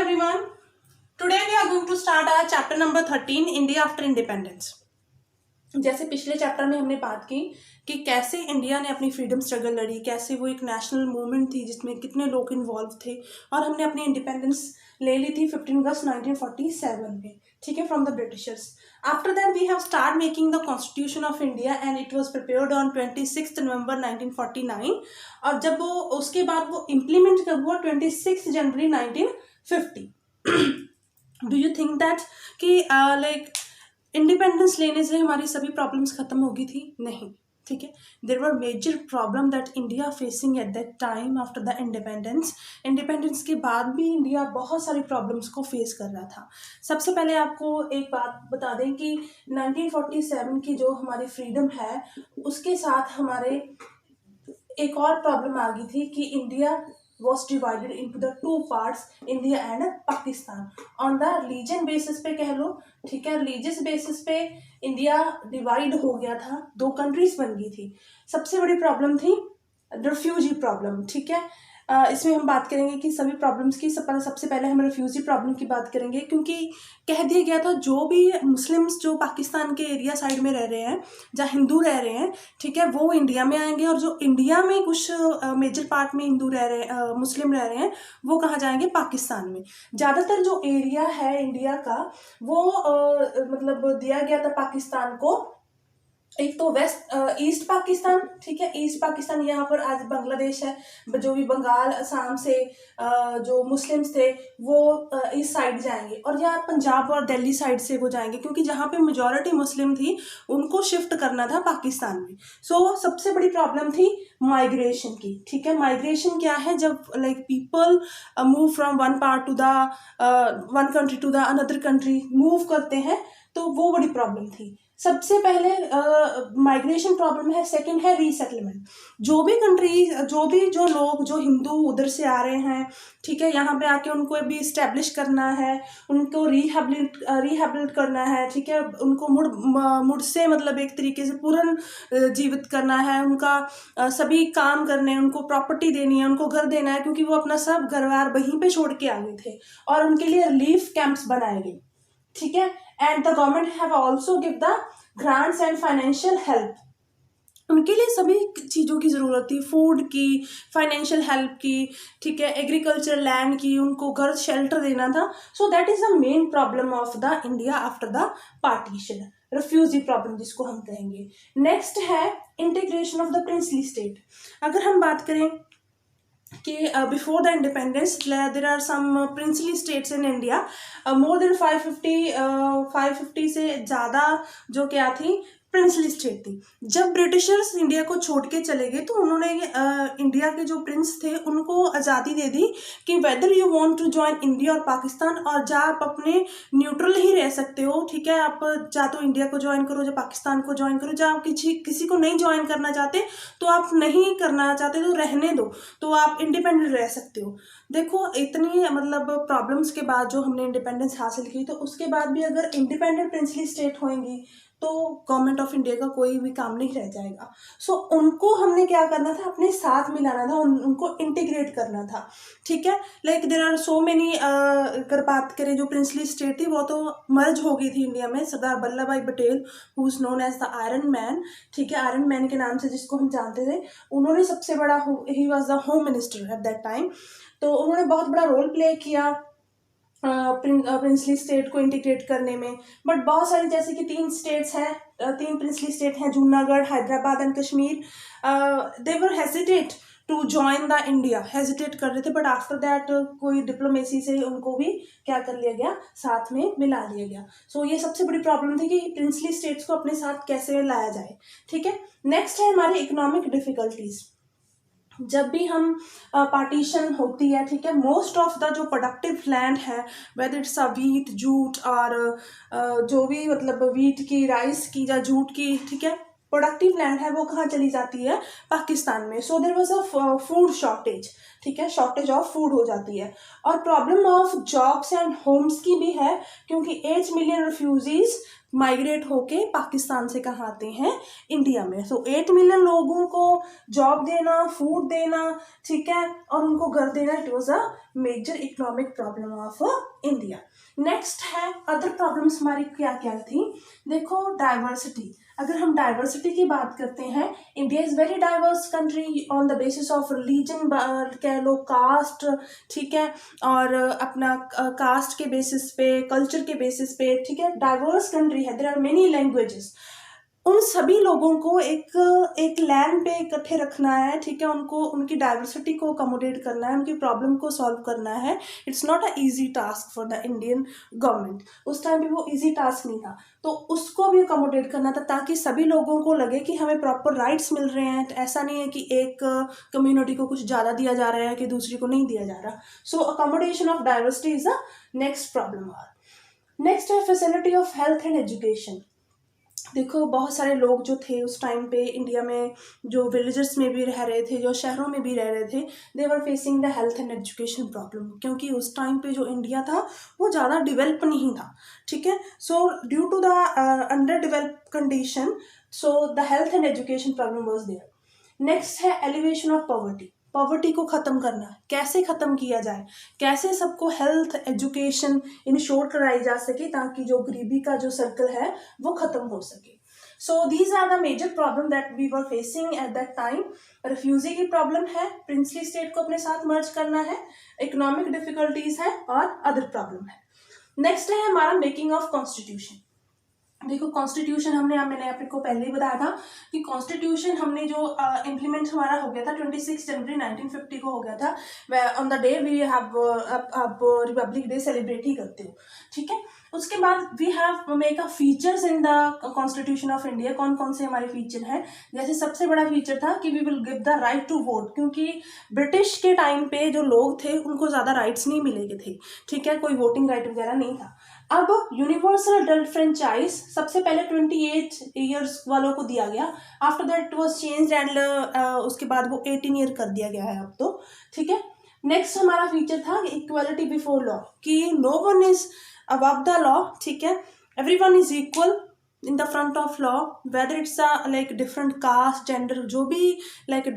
everyone. Today we are going to start our chapter number 13 India after independence. जैसे पिछले chapter में हमने बात की कि कैसे इंडिया ने अपनी फ्रीडम स्ट्रगल लड़ी, कैसे वो एक नेशनल मूवमेंट थी जिसमें कितने लोग इन्वॉल्व थे और हमने अपनी इंडिपेंडेंस ले ली थी 15 अगस्त 1947 में, ठीक है, from the Britishers. After that we have start making the constitution of India and it was prepared on 26 November 1949 और जब वो उसके बाद वो इम्प्लीमेंट कब हुआ 26 जनवरी 1950. डू यू थिंक दैट कि लाइक इंडिपेंडेंस लेने से हमारी सभी प्रॉब्लम्स खत्म होगी थी? नहीं, ठीक है. There were major problem that India facing at that time after the independence के बाद भी इंडिया बहुत सारी प्रॉब्लम्स को फेस कर रहा था. सबसे पहले आपको एक बात बता दें कि 1947 की जो हमारी फ्रीडम है उसके साथ हमारे एक और प्रॉब्लम आ गई थी कि India was divided into the two parts, India and Pakistan. On the religion basis पे कह लो, ठीक है, religious basis पे इंडिया डिवाइड हो गया था, दो कंट्रीज बन गई थी. सबसे बड़ी प्रॉब्लम थी रिफ्यूजी प्रॉब्लम, ठीक है. इसमें हम बात करेंगे कि सभी प्रॉब्लम्स की सबसे पहले हम रिफ्यूजी प्रॉब्लम की बात करेंगे क्योंकि कह दिया गया था जो भी मुस्लिम्स जो पाकिस्तान के एरिया साइड में रह रहे हैं, जहाँ हिंदू रह रहे हैं, ठीक है, वो इंडिया में आएंगे और जो इंडिया में कुछ मेजर पार्ट में हिंदू रह रहे हैं, मुस्लिम रह रहे हैं, वो कहाँ जाएंगे? पाकिस्तान में. ज़्यादातर जो एरिया है इंडिया का वो मतलब दिया गया था पाकिस्तान को. एक तो वेस्ट ईस्ट पाकिस्तान, ठीक है, ईस्ट पाकिस्तान यहाँ पर आज बांग्लादेश है, जो भी बंगाल असम से जो मुस्लिम्स थे वो इस साइड जाएंगे और यहाँ पंजाब और दिल्ली साइड से वो जाएंगे क्योंकि जहाँ पे मेजॉरिटी मुस्लिम थी उनको शिफ्ट करना था पाकिस्तान में. सो सबसे बड़ी प्रॉब्लम थी माइग्रेशन की, ठीक है. माइग्रेशन क्या है? जब like people move from one part to the one country to the another country move करते हैं तो वो बड़ी प्रॉब्लम थी. सबसे पहले माइग्रेशन प्रॉब्लम है. सेकंड है रीसेटलमेंट. जो भी कंट्री जो लोग जो हिंदू उधर से आ रहे हैं, ठीक है, यहाँ पे आके उनको भी इस्टेब्लिश करना है, उनको रिहेबिलिट करना है, ठीक है, उनको मुड़ से मतलब एक तरीके से पूर्ण जीवित करना है, उनका सभी काम करने हैं, उनको प्रॉपर्टी देनी है, उनको घर देना है क्योंकि वो अपना सब घर-बार वहीं पे छोड़ के आ गए थे और उनके लिए रिलीफ कैंप्स बनाए गए, ठीक है. And the government have also give the grants and financial help. उनके लिए सभी चीज़ों की ज़रूरत थी, फूड की, फाइनेंशियल हेल्प की, ठीक है, एग्रीकल्चर लैंड की, उनको घर शेल्टर देना था. So that is the main problem of the India after the partition, refugee problem जिसको हम कहेंगे. नेक्स्ट है integration of the princely state. अगर हम बात करें कि before the independence there are some princely states in India, more than 550 से ज़्यादा जो क्या थी प्रिंसली स्टेट थी. जब ब्रिटिशर्स इंडिया को छोड़ के चले गए तो उन्होंने इंडिया के जो प्रिंस थे उनको आज़ादी दे दी कि whether you want to join India और पाकिस्तान, और जहाँ आप अपने न्यूट्रल ही रह सकते हो, ठीक है, आप चाहे तो इंडिया को ज्वाइन करो, या पाकिस्तान को ज्वाइन करो, जहाँ आप किसी को नहीं ज्वाइन करना चाहते तो आप नहीं करना चाहते तो रहने दो, तो आप इंडिपेंडेंट रह सकते हो. देखो इतनी मतलब प्रॉब्लम्स के बाद जो हमने इंडिपेंडेंस हासिल की, तो उसके बाद भी अगर इंडिपेंडेंट प्रिंसली स्टेट होंगी तो गवर्नमेंट ऑफ इंडिया का कोई भी काम नहीं रह जाएगा. सो उनको हमने क्या करना था? अपने साथ मिलाना था, उनको इंटीग्रेट करना था, ठीक है. Like there are so many, अगर बात करें जो प्रिंसली स्टेट थी वो तो मर्ज हो गई थी इंडिया में. Sardar Vallabhbhai Patel who is known as the iron man, ठीक है, आयरन मैन के नाम से जिसको हम जानते थे, उन्होंने सबसे बड़ा, he was the home minister eight that time, तो उन्होंने बहुत बड़ा रोल प्ले किया प्रिंसली स्टेट को इंटीग्रेट करने में. बट बहुत सारी, जैसे कि 3 स्टेट्स हैं, 3 प्रिंसली स्टेट हैं, Junagadh, Hyderabad and Kashmir, they were hesitate to join the India, hesitate कर रहे थे. बट आफ्टर दैट कोई डिप्लोमेसी से उनको भी क्या कर लिया गया? साथ में मिला लिया गया. सो ये सबसे बड़ी प्रॉब्लम थी कि प्रिंसली स्टेट्स को अपने साथ कैसे लाया जाए, ठीक है. नेक्स्ट है हमारी इकोनॉमिक डिफिकल्टीज. जब भी हम पार्टीशन होती है, ठीक है, मोस्ट ऑफ द जो प्रोडक्टिव लैंड है, whether it's a wheat, jute और जो भी मतलब वीट की, राइस की या जूट की, ठीक है, प्रोडक्टिव लैंड है, वो कहाँ चली जाती है? पाकिस्तान में. So there was a food shortage, ठीक है, शॉर्टेज ऑफ फूड हो जाती है. और problem of jobs and homes की भी है क्योंकि 8 मिलियन रिफ्यूजीज माइग्रेट होके पाकिस्तान से कहाँ आते हैं, इंडिया में। सो 8 मिलियन लोगों को जॉब देना, फूड देना, ठीक है, और उनको घर देना, it was a major economic problem of India. Next है अदर प्रॉब्लम्स हमारी क्या क्या थी, देखो डाइवर्सिटी। अगर हम डाइवर्सिटी की बात करते हैं, India is very diverse country on the basis of religion, कह लो कास्ट, ठीक है, और अपना कास्ट के बेसिस पे, कल्चर के बेसिस पे, ठीक है, डाइवर्स कंट्री है, देयर आर मेनी लैंग्वेजेस। उन सभी लोगों को एक लैंड पे इकट्ठे रखना है, ठीक है, उनको उनकी डाइवर्सिटी को अकोमोडेट करना है, उनकी प्रॉब्लम को सॉल्व करना है। It's not a easy task for the Indian government. उस टाइम पे वो इजी टास्क नहीं था, तो उसको भी अकोमोडेट करना था ताकि सभी लोगों को लगे कि हमें प्रॉपर राइट्स मिल रहे हैं। ऐसा नहीं है कि एक कम्युनिटी को कुछ ज़्यादा दिया जा रहा है कि दूसरी को नहीं दिया जा रहा। So accommodation of diversity is a next problem. Next है facility of health and education. देखो बहुत सारे लोग जो थे उस टाइम पे इंडिया में, जो विलेजेस में भी रह रहे थे, जो शहरों में भी रह रहे थे, they were facing the health and education problem, क्योंकि उस टाइम पे जो इंडिया था वो ज़्यादा डेवलप नहीं था, ठीक है। So due to the under develop condition, so the health and education problem was there. Next है एलिवेशन ऑफ पॉवर्टी। पॉवर्टी को ख़त्म करना, कैसे ख़त्म किया जाए, कैसे सबको हेल्थ एजुकेशन इंश्योर कराई जा सके ताकि जो गरीबी का जो सर्कल है वो ख़त्म हो सके। So these are the major problem that we were facing at that time. Refugee की प्रॉब्लम है, प्रिंसली स्टेट को अपने साथ मर्ज करना है, इकोनॉमिक डिफिकल्टीज है और अदर प्रॉब्लम है। नेक्स्ट है हमारा मेकिंग ऑफ कॉन्स्टिट्यूशन। देखो कॉन्स्टिट्यूशन मैंने आपको पहले ही बताया था कि कॉन्स्टिट्यूशन हमने जो इम्प्लीमेंट हमारा हो गया था 26 जनवरी 1950 को हो गया था। On the day we have आप रिपब्लिक डे सेलिब्रेट ही करते हो, ठीक है। उसके बाद we have make a features in the constitution of India. कौन कौन से हमारे फीचर हैं, जैसे सबसे बड़ा फीचर था कि we will give the right to vote, क्योंकि ब्रिटिश के टाइम पे जो लोग थे उनको ज़्यादा राइट्स नहीं मिले थे, ठीक है, कोई वोटिंग राइट वगैरह नहीं था। अब यूनिवर्सल अडल्ट फ्रेंचाइज सबसे पहले 28 ईयर्स वालों को दिया गया, after that was changed and उसके बाद वो 18 ईयर कर दिया गया है अब तो, ठीक है। नेक्स्ट हमारा फीचर था इक्वालिटी बिफोर लॉ, कि no one is above the law, ठीक है, everyone is equal in the front of law, whether it's like different caste, gender, जो भी लाइक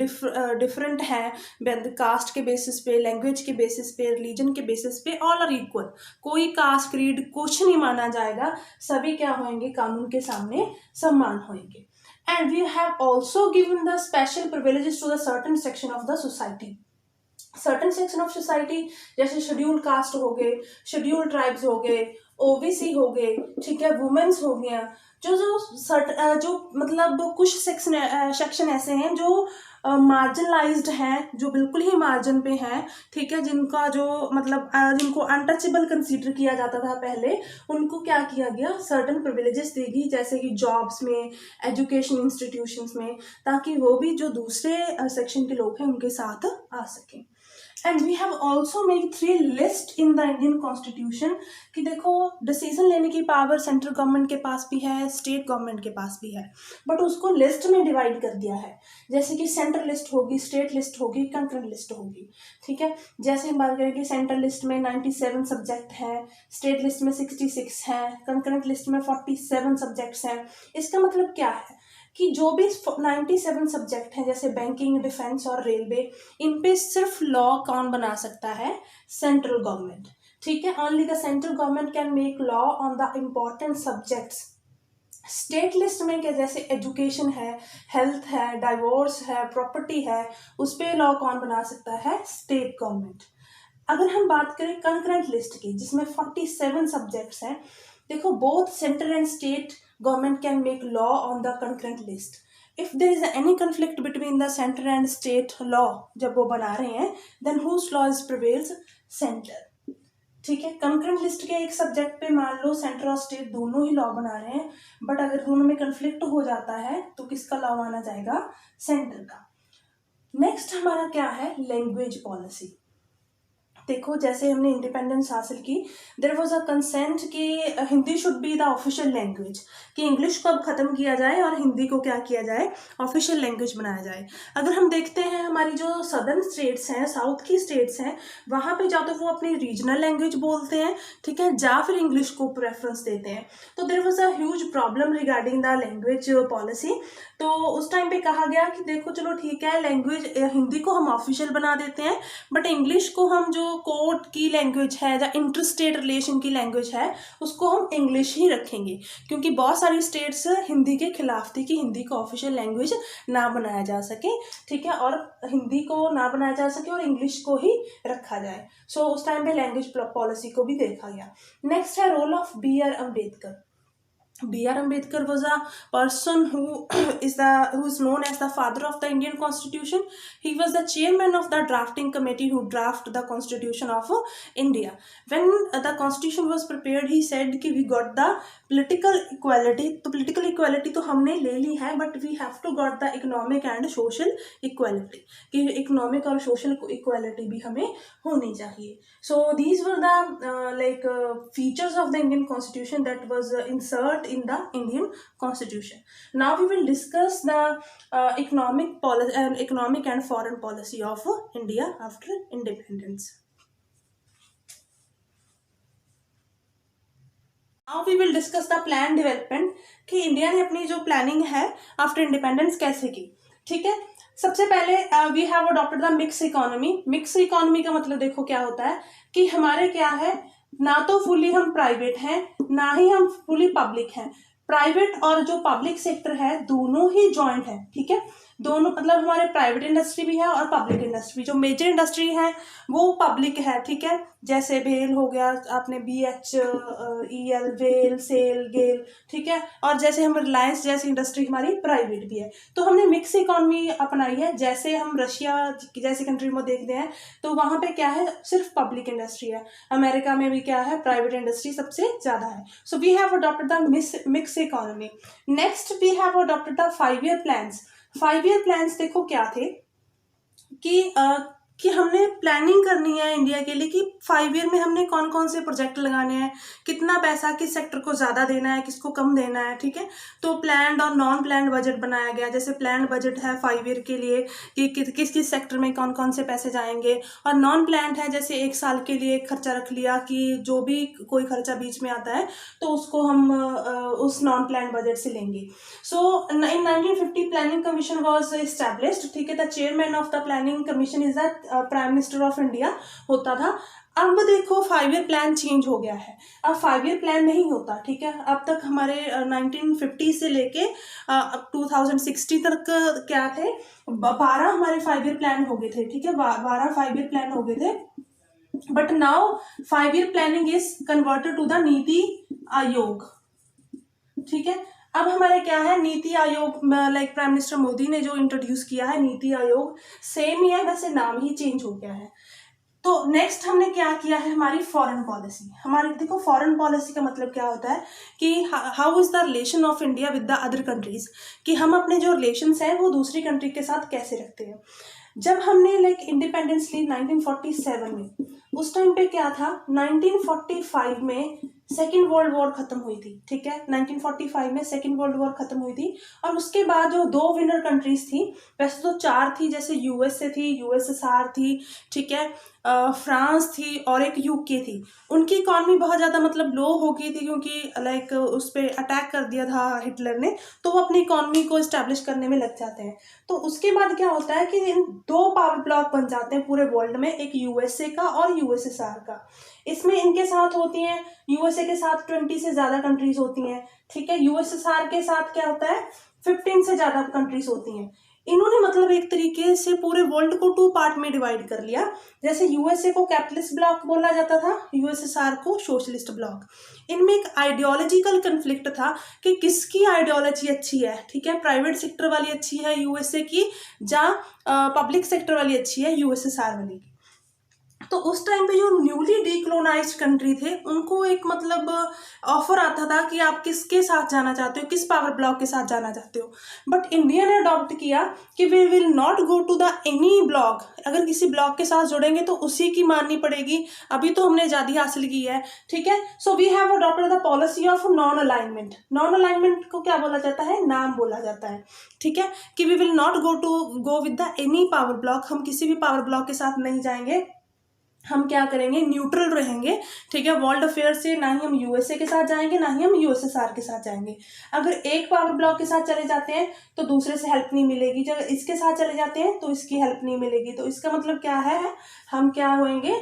डिफरेंट है, कास्ट के बेसिस पे, लैंग्वेज के बेसिस पे, रिलीजन के बेसिस पे, ऑल आर इक्वल। कोई कास्ट क्रीड कुछ नहीं माना जाएगा, सभी क्या होंगे, कानून के सामने समान होंगे। And we have also given the special privileges to the certain section of the society. Certain section of society जैसे शेड्यूल कास्ट हो गए, शेड्यूल ट्राइब्स हो गए, ओबीसी हो गए, ठीक है, वुमेन्स हो गया, जो मतलब कुछ सेक्शन ऐसे हैं जो मार्जिनलाइज्ड हैं, जो बिल्कुल ही मार्जिन पे हैं, ठीक है, जिनका जो मतलब जिनको अनटचेबल कंसीडर किया जाता था पहले, उनको क्या किया गया, सर्टन प्रिविलेजेस देगी, जैसे कि जॉब्स में, एजुकेशन इंस्टीट्यूशंस में, ताकि वो भी जो दूसरे सेक्शन के लोग हैं उनके साथ आ सकें। And we have also make 3 list in the Indian constitution, कि देखो डिसीजन लेने की पावर सेंट्रल गवर्नमेंट के पास भी है, स्टेट गवर्नमेंट के पास भी है, बट उसको लिस्ट में डिवाइड कर दिया है, जैसे कि सेंट्रल लिस्ट होगी, स्टेट लिस्ट होगी, कंकरेंट लिस्ट होगी, ठीक है। जैसे हम बात करें कि सेंट्रल लिस्ट में 97 सब्जेक्ट हैं, स्टेट लिस्ट में 66 हैं, कंकरेंट लिस्ट में 47 सब्जेक्ट्स हैं। इसका मतलब क्या है कि जो भी 97 सब्जेक्ट हैं, जैसे बैंकिंग, डिफेंस और रेलवे, इन पे सिर्फ लॉ कौन बना सकता है, सेंट्रल गवर्नमेंट, ठीक है। Only the central government can make law on the important subjects. State list में क्या, जैसे एजुकेशन है, हेल्थ है, डाइवोर्स है, प्रॉपर्टी है, उस पर लॉ कौन बना सकता है, स्टेट गवर्नमेंट। अगर हम बात करें कंकरेंट लिस्ट की, जिसमें 47 सब्जेक्ट्स हैं, देखो both central and state government can make law on the concurrent list. If there is any conflict between the center and state law जब वो बना रहे हैं, then whose laws prevails, center, ठीक है। कंकरेंट लिस्ट के एक सब्जेक्ट पे मान लो सेंटर और स्टेट दोनों ही लॉ बना रहे हैं, बट अगर दोनों में कंफ्लिक्ट हो जाता है तो किसका लॉ माना जाएगा, सेंटर का। नेक्स्ट हमारा क्या है, लैंग्वेज पॉलिसी। देखो जैसे हमने इंडिपेंडेंस हासिल की, देयर वाज अ कंसेंट कि Hindi should be the official language, कि इंग्लिश को अब ख़त्म किया जाए और हिंदी को क्या किया जाए, ऑफिशियल लैंग्वेज बनाया जाए। अगर हम देखते हैं हमारी जो सदर्न स्टेट्स हैं, साउथ की स्टेट्स हैं, वहाँ पे या तो वो अपनी रीजनल लैंग्वेज बोलते हैं, ठीक है, या फिर इंग्लिश को प्रेफरेंस देते हैं। तो there was a huge problem regarding the language policy. तो उस टाइम पे कहा गया कि देखो चलो ठीक है, लैंग्वेज हिंदी को हम ऑफिशियल बना देते हैं, बट इंग्लिश को हम जो कोर्ट की लैंग्वेज है या इंटर स्टेट रिलेशन की लैंग्वेज है उसको हम इंग्लिश ही रखेंगे, क्योंकि बहुत सारी स्टेट्स हिंदी के खिलाफ थी कि हिंदी को ऑफिशियल लैंग्वेज ना बनाया जा सके, ठीक है, और हिंदी को ना बनाया जा सके और इंग्लिश को ही रखा जाए। सो उस टाइम पे लैंग्वेज पॉलिसी को भी देखा गया। नेक्स्ट है role of B.R. Ambedkar. B.R. Ambedkar was a person who is known as the father of the Indian Constitution. He was the chairman of the drafting committee who drafted the Constitution of India. When the Constitution was prepared, he said कि we got the political equality. तो political equality तो हमने ले ली है, but we have to got the economic and social equality. कि economic और social equality भी हमें होनी चाहिए. So these were the features of the Indian Constitution that was insert in the Indian Constitution. Now we will discuss the economic and foreign policy of India after independence. Now we will discuss the plan development कि India ने अपनी जो planning है after independence कैसे की, ठीक है। सबसे पहले we have adopted the mix economy. Mix economy का मतलब देखो क्या होता है कि हमारे क्या है, ना तो फुली हम प्राइवेट हैं ना ही हम फुली पब्लिक हैं, प्राइवेट और जो पब्लिक सेक्टर है दोनों ही जॉइंट है, ठीक है। दोनों मतलब हमारे प्राइवेट इंडस्ट्री भी है और पब्लिक इंडस्ट्री। जो मेजर इंडस्ट्री है वो पब्लिक है, ठीक है, जैसे भेल हो गया, आपने BHEL, वेल, सेल, गेल, ठीक है, और जैसे हम रिलायंस जैसी इंडस्ट्री हमारी प्राइवेट भी है। तो हमने मिक्स इकोनॉमी अपनाई है। जैसे हम रशिया जैसी कंट्री में देखते हैं तो वहाँ पे क्या है, सिर्फ पब्लिक इंडस्ट्री है। अमेरिका में भी क्या है, प्राइवेट इंडस्ट्री सबसे ज़्यादा है। So we have adopted the mix economy. Next we have adopted the 5 year plans. 5 year plans देखो क्या थे कि हमने प्लानिंग करनी है इंडिया के लिए कि 5 ईयर में हमने कौन कौन से प्रोजेक्ट लगाने हैं, कितना पैसा किस सेक्टर को ज़्यादा देना है, किसको कम देना है, ठीक है। तो प्लान्ड और नॉन प्लान्ड बजट बनाया गया। जैसे प्लान्ड बजट है 5 ईयर के लिए कि किस किस सेक्टर में कौन कौन से पैसे जाएंगे, और नॉन प्लान्ड है जैसे 1 साल के लिए एक खर्चा रख लिया कि जो भी कोई खर्चा बीच में आता है तो उसको हम उस नॉन प्लान्ड बजट से लेंगे। सो इन 1950 प्लानिंग कमीशन वॉज एस्टैब्लिश्ड, ठीक है। The chairman of the planning commission is the prime minister of India होता था। अब देखो 5 ईयर प्लान चेंज हो गया है, अब 5 ईयर प्लान नहीं होता, ठीक है। अब तक हमारे 1950 से लेके अब 2060 तक क्या थे, 12 हमारे 5 ईयर प्लान हो गए थे, ठीक है, 12 5 ईयर प्लान हो गए थे। But now 5 year planning is converted to the Niti Aayog, ठीक है। अब हमारे क्या है, NITI Aayog, like prime minister Modi ने जो इंट्रोड्यूस किया है नीति आयोग, सेम ही है, वैसे नाम ही चेंज हो गया है। तो नेक्स्ट हमने क्या किया है, हमारी फॉरेन पॉलिसी। हमारी देखो फॉरेन पॉलिसी का मतलब क्या होता है कि how is the relation of India with the other countries, कि हम अपने जो रिलेशंस हैं वो दूसरी कंट्री के साथ कैसे रखते हैं। जब हमने इंडिपेंडेंस ली 1947 में, उस टाइम पे क्या था, 1945 में सेकेंड वर्ल्ड वॉर खत्म हुई थी, ठीक है। 1945 में सेकेंड वर्ल्ड वॉर खत्म हुई थी, और उसके बाद जो 2 विनर कंट्रीज थी, वैसे तो 4 थी, जैसे USA थी, USSR थी, ठीक है, फ्रांस थी और एक UK थी। उनकी इकॉनमी बहुत ज़्यादा मतलब लो हो गई थी, क्योंकि उस पर अटैक कर दिया था हिटलर ने, तो वो अपनी इकॉनमी को इस्टेब्लिश करने में लग जाते हैं। तो उसके बाद क्या होता है कि इन 2 पावर ब्लॉक बन जाते हैं पूरे वर्ल्ड में, एक USA का और USSR का। इसमें इनके साथ होती हैं, USA के साथ 20 से ज़्यादा कंट्रीज होती हैं, ठीक है। USSR के साथ क्या होता है, 15 से ज़्यादा कंट्रीज होती हैं। इन्होंने मतलब एक तरीके से पूरे वर्ल्ड को 2 पार्ट में डिवाइड कर लिया। जैसे USA को कैपिटलिस्ट ब्लॉक बोला जाता था, USSR को सोशलिस्ट ब्लॉक। इनमें एक आइडियोलॉजिकल कन्फ्लिक्ट था कि किसकी आइडियोलॉजी अच्छी है, ठीक है, प्राइवेट सेक्टर वाली अच्छी है USA की, या पब्लिक सेक्टर वाली अच्छी है USSR वाली की। तो उस टाइम पे जो न्यूली कॉलोनाइज्ड कंट्री थे उनको एक मतलब ऑफर आता था कि आप किसके साथ जाना चाहते हो, किस पावर ब्लॉक के साथ जाना चाहते हो, बट इंडिया ने अडॉप्ट किया कि we will not go to the any block, अगर किसी ब्लॉक के साथ जुड़ेंगे तो उसी की माननी पड़ेगी, अभी तो हमने आज़ादी हासिल की है, ठीक है। So we have adopted the policy of non alignment. Non alignment को क्या बोला जाता है, नाम बोला जाता है, ठीक है, कि we will not go with the any power block, हम किसी भी पावर ब्लॉक के साथ नहीं जाएंगे, हम क्या करेंगे, न्यूट्रल रहेंगे, ठीक है। वर्ल्ड अफेयर से ना ही हम यूएसए के साथ जाएंगे ना ही हम यूएसएसआर के साथ जाएंगे। अगर एक पावर ब्लॉक के साथ चले जाते हैं तो दूसरे से हेल्प नहीं मिलेगी, जब इसके साथ चले जाते हैं तो इसकी हेल्प नहीं मिलेगी, तो इसका मतलब क्या है, हम क्या होंगे,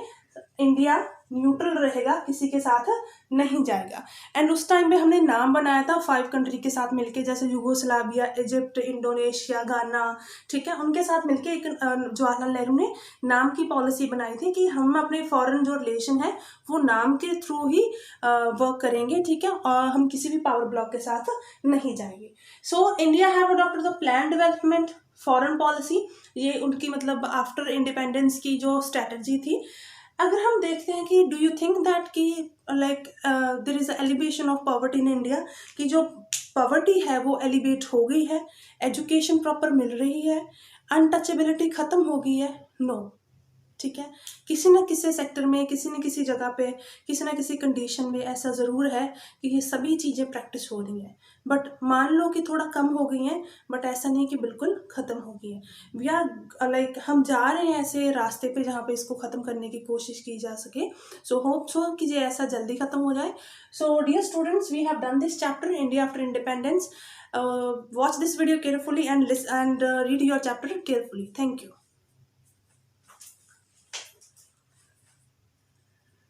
इंडिया न्यूट्रल रहेगा, किसी के साथ नहीं जाएगा। एंड उस टाइम पे हमने नाम बनाया था 5 कंट्री के साथ मिलके, जैसे यूगोस्लाविया, इजिप्ट, इंडोनेशिया, गाना, ठीक है, उनके साथ मिलके एक जवाहरलाल नेहरू ने नाम की पॉलिसी बनाई थी कि हम अपने फॉरेन जो रिलेशन है वो नाम के थ्रू ही वर्क करेंगे, ठीक है, और हम किसी भी पावर ब्लॉक के साथ नहीं जाएंगे। So India have adopted the plan development foreign policy, ये उनकी मतलब आफ्टर इंडिपेंडेंस की जो स्ट्रेटजी थी। अगर हम देखते हैं कि डू यू थिंक दैट कि like there is elevation of poverty in India, कि जो पॉवर्टी है वो एलिवेट हो गई है, एजुकेशन प्रॉपर मिल रही है, अनटचेबिलिटी खत्म हो गई है, नो, ठीक है, किसी न किसी सेक्टर में, किसी न किसी जगह पे, किसी न किसी कंडीशन में ऐसा ज़रूर है कि ये सभी चीज़ें प्रैक्टिस हो रही हैं, बट मान लो कि थोड़ा कम हो गई हैं, बट ऐसा नहीं कि बिल्कुल ख़त्म हो गई है। वी आर लाइक हम जा रहे हैं ऐसे रास्ते पे जहाँ पे इसको ख़त्म करने की कोशिश की जा सके। सो होप सो कि ये ऐसा जल्दी ख़त्म हो जाए। So dear students, we have done this chapter India after independence. Watch this video carefully and read your chapter carefully. Thank you.